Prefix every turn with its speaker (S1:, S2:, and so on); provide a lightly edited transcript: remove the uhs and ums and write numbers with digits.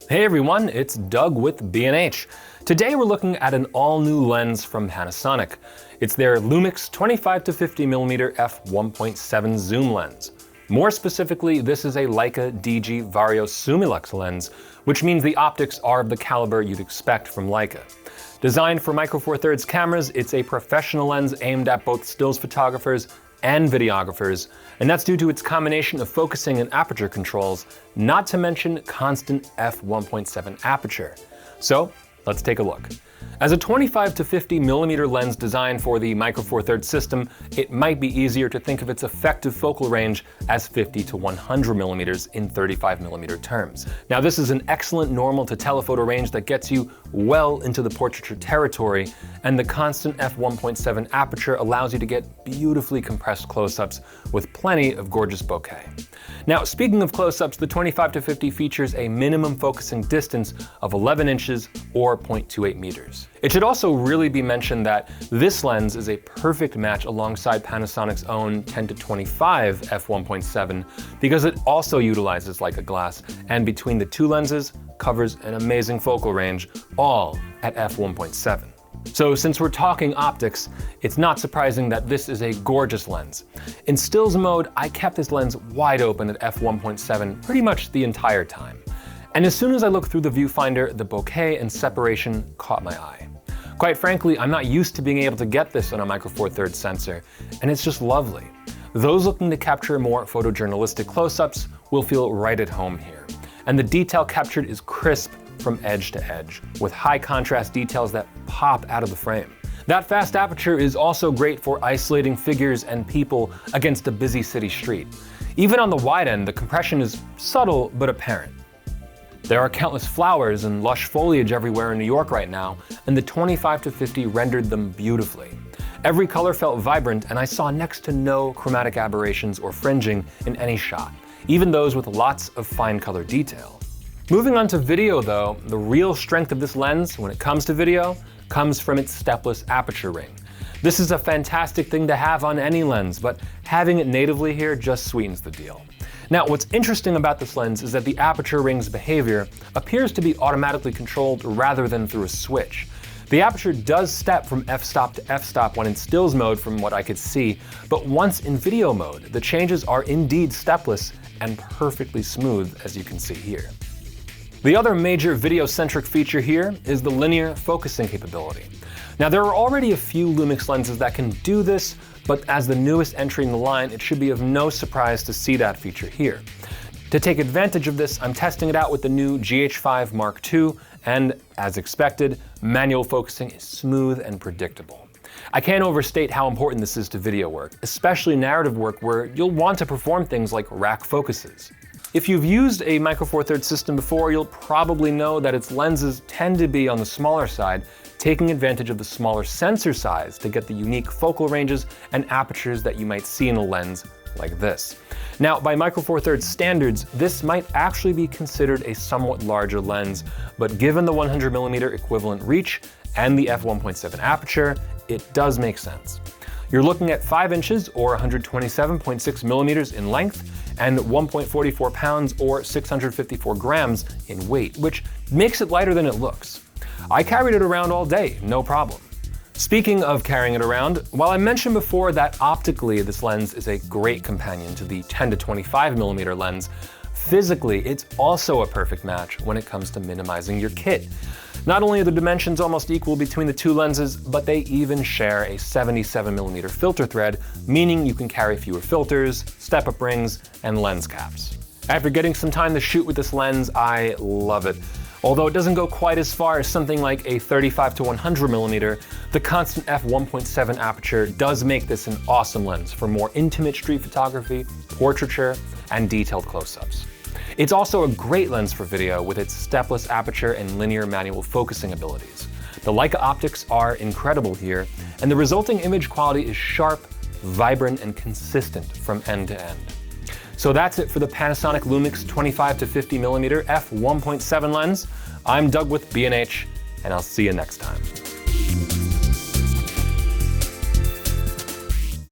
S1: Hey everyone, it's Doug with B&H. Today we're looking at an all-new lens from Panasonic. It's their Lumix 25-50mm f1.7 zoom lens. More specifically, this is a Leica DG Vario Sumilux lens, which means the optics are of the caliber you'd expect from Leica. Designed for Micro Four Thirds cameras, it's a professional lens aimed at both stills photographers and videographers, and that's due to its combination of focusing and aperture controls, not to mention constant f1.7 aperture. So let's take a look. As a 25-50mm lens designed for the Micro Four Thirds system, it might be easier to think of its effective focal range as 50 to 100mm in 35mm terms. Now this is an excellent normal to telephoto range that gets you well into the portraiture territory, and the constant f1.7 aperture allows you to get beautifully compressed close-ups with plenty of gorgeous bokeh. Now speaking of close-ups, the 25-50 features a minimum focusing distance of 11 inches or 0.28 meters. It should also really be mentioned that this lens is a perfect match alongside Panasonic's own 10-25 f1.7 because it also utilizes Leica glass, and between the two lenses covers an amazing focal range, all at f1.7. So since we're talking optics, it's not surprising that this is a gorgeous lens. In stills mode, I kept this lens wide open at f1.7 pretty much the entire time. And as soon as I looked through the viewfinder, the bokeh and separation caught my eye. Quite frankly, I'm not used to being able to get this on a Micro Four Thirds sensor, and it's just lovely. Those looking to capture more photojournalistic close-ups will feel right at home here. And the detail captured is crisp from edge to edge, with high contrast details that pop out of the frame. That fast aperture is also great for isolating figures and people against a busy city street. Even on the wide end, the compression is subtle but apparent. There are countless flowers and lush foliage everywhere in New York right now, and the 25-50 rendered them beautifully. Every color felt vibrant, and I saw next to no chromatic aberrations or fringing in any shot, even those with lots of fine color detail. Moving on to video though, the real strength of this lens when it comes to video comes from its stepless aperture ring. This is a fantastic thing to have on any lens, but having it natively here just sweetens the deal. Now, what's interesting about this lens is that the aperture ring's behavior appears to be automatically controlled rather than through a switch. The aperture does step from f-stop to f-stop when in stills mode from what I could see, but once in video mode, the changes are indeed stepless and perfectly smooth, as you can see here. The other major video-centric feature here is the linear focusing capability. Now there are already a few Lumix lenses that can do this, but as the newest entry in the line, it should be of no surprise to see that feature here. To take advantage of this, I'm testing it out with the new GH5 Mark II, and as expected, manual focusing is smooth and predictable. I can't overstate how important this is to video work, especially narrative work where you'll want to perform things like rack focuses. If you've used a Micro Four Thirds system before, you'll probably know that its lenses tend to be on the smaller side, taking advantage of the smaller sensor size to get the unique focal ranges and apertures that you might see in a lens like this. Now, by Micro Four Thirds standards, this might actually be considered a somewhat larger lens, but given the 100mm equivalent reach and the f1.7 aperture, it does make sense. You're looking at 5 inches or 127.6mm in length, and 1.44 pounds or 654 grams in weight, which makes it lighter than it looks. I carried it around all day, no problem. Speaking of carrying it around, while I mentioned before that optically this lens is a great companion to the 10-25mm lens, physically it's also a perfect match when it comes to minimizing your kit. Not only are the dimensions almost equal between the two lenses, but they even share a 77mm filter thread, meaning you can carry fewer filters, step-up rings, and lens caps. After getting some time to shoot with this lens, I love it. Although it doesn't go quite as far as something like a 35-100mm, the constant f1.7 aperture does make this an awesome lens for more intimate street photography, portraiture, and detailed close-ups. It's also a great lens for video with its stepless aperture and linear manual focusing abilities. The Leica optics are incredible here, and the resulting image quality is sharp, vibrant, and consistent from end to end. So that's it for the Panasonic Lumix 25-50mm f1.7 lens. I'm Doug with B&H, and I'll see you next time.